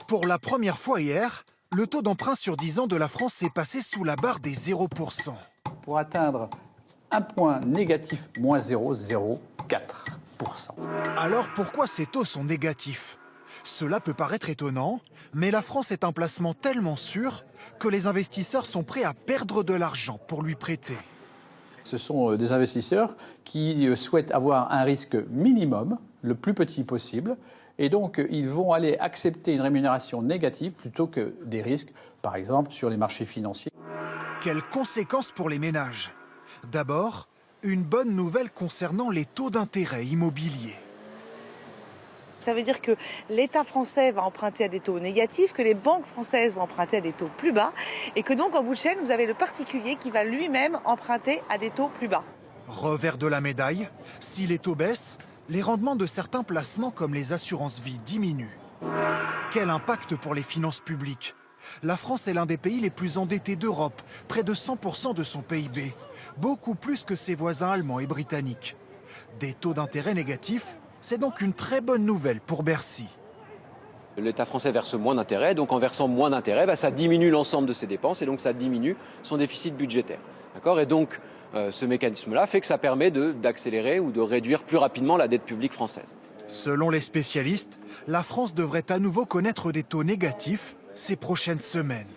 Pour la première fois hier, le taux d'emprunt sur 10 ans de la France est passé sous la barre des 0%. Pour atteindre un point négatif, moins 0,04%. Alors pourquoi ces taux sont négatifs? Cela peut paraître étonnant, mais la France est un placement tellement sûr que les investisseurs sont prêts à perdre de l'argent pour lui prêter. Ce sont des investisseurs qui souhaitent avoir un risque minimum, le plus petit possible, et donc ils vont aller accepter une rémunération négative plutôt que des risques, par exemple sur les marchés financiers. Quelles conséquences pour les ménages? D'abord, une bonne nouvelle concernant les taux d'intérêt immobiliers. Ça veut dire que l'État français va emprunter à des taux négatifs, que les banques françaises vont emprunter à des taux plus bas, et que donc en bout de chaîne, vous avez le particulier qui va lui-même emprunter à des taux plus bas. Revers de la médaille, si les taux baissent, les rendements de certains placements comme les assurances-vie diminuent. Quel impact pour les finances publiques? La France est l'un des pays les plus endettés d'Europe, près de 100% de son PIB, beaucoup plus que ses voisins allemands et britanniques. Des taux d'intérêt négatifs, c'est donc une très bonne nouvelle pour Bercy. L'État français verse moins d'intérêts, donc en versant moins d'intérêts, ça diminue l'ensemble de ses dépenses et donc ça diminue son déficit budgétaire. Et donc ce mécanisme-là fait que ça permet d'accélérer ou de réduire plus rapidement la dette publique française. Selon les spécialistes, la France devrait à nouveau connaître des taux négatifs ces prochaines semaines.